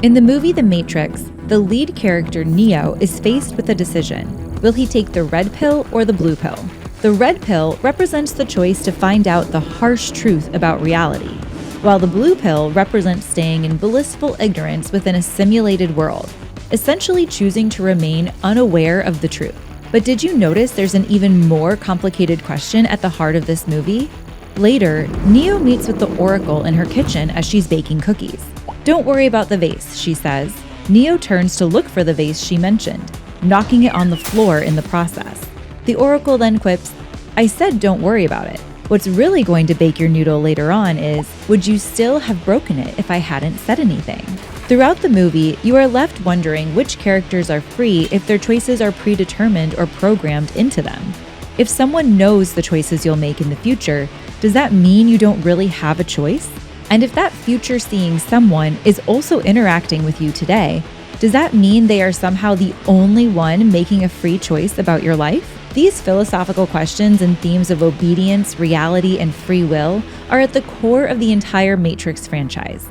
In the movie The Matrix, the lead character Neo is faced with a decision. Will he take the red pill or the blue pill? The red pill represents the choice to find out the harsh truth about reality, while the blue pill represents staying in blissful ignorance within a simulated world, essentially choosing to remain unaware of the truth. But did you notice there's an even more complicated question at the heart of this movie? Later, Neo meets with the Oracle in her kitchen as she's baking cookies. "Don't worry about the vase," she says. Neo turns to look for the vase she mentioned, knocking it on the floor in the process. The Oracle then quips, "I said don't worry about it. What's really going to bake your noodle later on is, would you still have broken it if I hadn't said anything?" Throughout the movie, you are left wondering which characters are free if their choices are predetermined or programmed into them. If someone knows the choices you'll make in the future, does that mean you don't really have a choice? And if that future-seeing someone is also interacting with you today, does that mean they are somehow the only one making a free choice about your life? These philosophical questions and themes of obedience, reality, and free will are at the core of the entire Matrix franchise.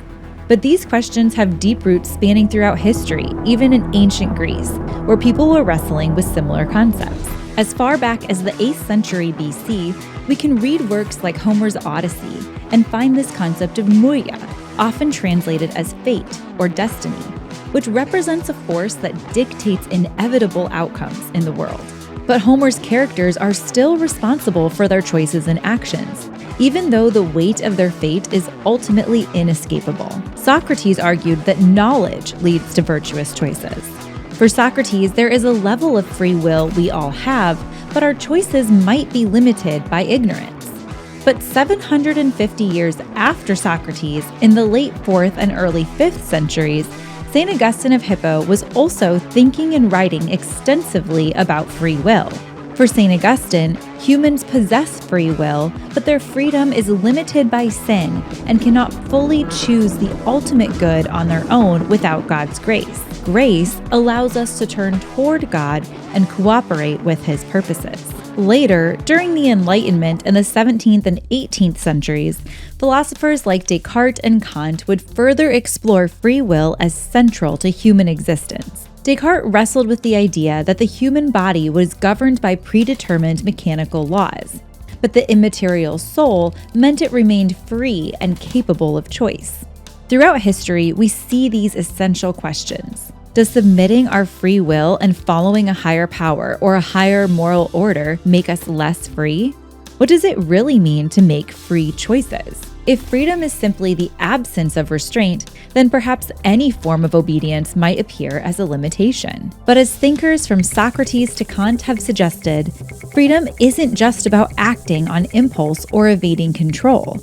But these questions have deep roots spanning throughout history, even in ancient Greece, where people were wrestling with similar concepts. As far back as the 8th century BC, we can read works like Homer's Odyssey and find this concept of muia, often translated as fate or destiny, which represents a force that dictates inevitable outcomes in the world. But Homer's characters are still responsible for their choices and actions, even though the weight of their fate is ultimately inescapable. Socrates argued that knowledge leads to virtuous choices. For Socrates, there is a level of free will we all have, but our choices might be limited by ignorance. But 750 years after Socrates, in the late 4th and early 5th centuries, St. Augustine of Hippo was also thinking and writing extensively about free will. For St. Augustine, humans possess free will, but their freedom is limited by sin and cannot fully choose the ultimate good on their own without God's grace. Grace allows us to turn toward God and cooperate with His purposes. Later, during the Enlightenment in the 17th and 18th centuries, philosophers like Descartes and Kant would further explore free will as central to human existence. Descartes wrestled with the idea that the human body was governed by predetermined mechanical laws, but the immaterial soul meant it remained free and capable of choice. Throughout history, we see these essential questions. Does submitting our free will and following a higher power or a higher moral order make us less free? What does it really mean to make free choices? If freedom is simply the absence of restraint, then perhaps any form of obedience might appear as a limitation. But as thinkers from Socrates to Kant have suggested, freedom isn't just about acting on impulse or evading control.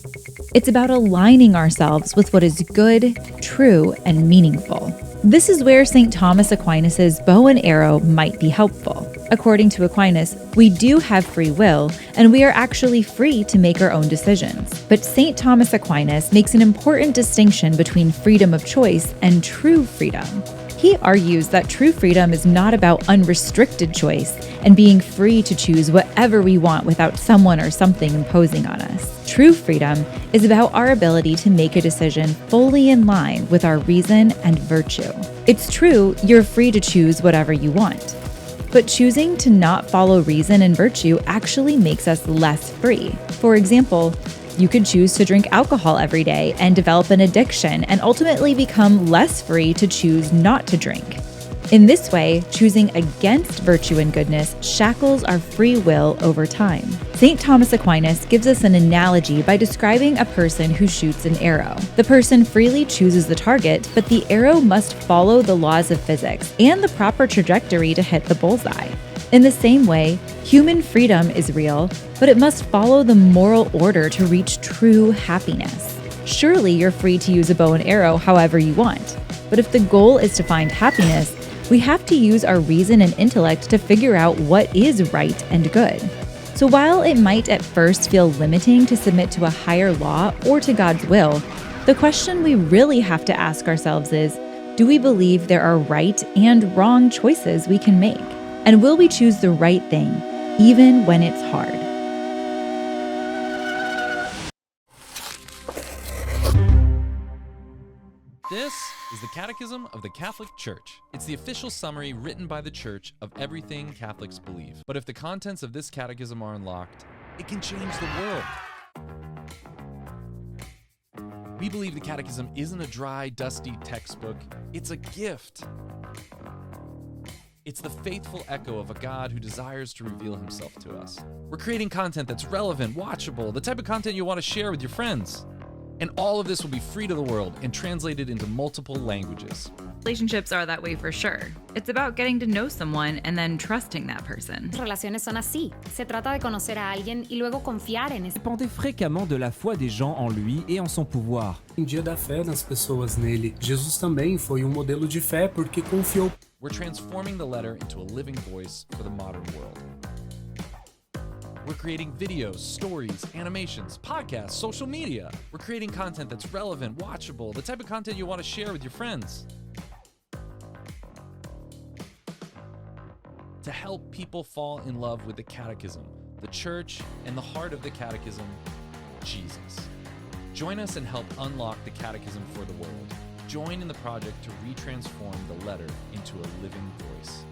It's about aligning ourselves with what is good, true, and meaningful. This is where St. Thomas Aquinas' bow and arrow might be helpful. According to Aquinas, we do have free will, and we are actually free to make our own decisions. But St. Thomas Aquinas makes an important distinction between freedom of choice and true freedom. He argues that true freedom is not about unrestricted choice and being free to choose whatever we want without someone or something imposing on us. True freedom is about our ability to make a decision fully in line with our reason and virtue. It's true, you're free to choose whatever you want. But choosing to not follow reason and virtue actually makes us less free. For example, you could choose to drink alcohol every day and develop an addiction and ultimately become less free to choose not to drink. In this way, choosing against virtue and goodness shackles our free will over time. St. Thomas Aquinas gives us an analogy by describing a person who shoots an arrow. The person freely chooses the target, but the arrow must follow the laws of physics and the proper trajectory to hit the bullseye. In the same way, human freedom is real, but it must follow the moral order to reach true happiness. Surely you're free to use a bow and arrow however you want, but if the goal is to find happiness, we have to use our reason and intellect to figure out what is right and good. So while it might at first feel limiting to submit to a higher law or to God's will, the question we really have to ask ourselves is, do we believe there are right and wrong choices we can make? And will we choose the right thing, even when it's hard? This is the Catechism of the Catholic Church. It's the official summary written by the Church of everything Catholics believe. But if the contents of this catechism are unlocked, it can change the world. We believe the Catechism isn't a dry, dusty textbook. It's a gift. It's the faithful echo of a God who desires to reveal himself to us. We're creating content that's relevant, watchable, the type of content you want to share with your friends. And all of this will be free to the world and translated into multiple languages. Relationships are that way for sure. It's about getting to know someone and then trusting that person. Las relaciones son así. Se trata de conocer a alguien y luego confiar en ese. Dépendait fréquemment de la foi des gens en lui et en son pouvoir. Dependia da fé das pessoas nele. Jesus também foi modelo de fé porque confiou. We're transforming the letter into a living voice for the modern world. We're creating videos, stories, animations, podcasts, social media. We're creating content that's relevant, watchable, the type of content you want to share with your friends. To help people fall in love with the Catechism, the Church, and the heart of the Catechism, Jesus. Join us and help unlock the Catechism for the world. Join in the project to retransform the letter into a living voice.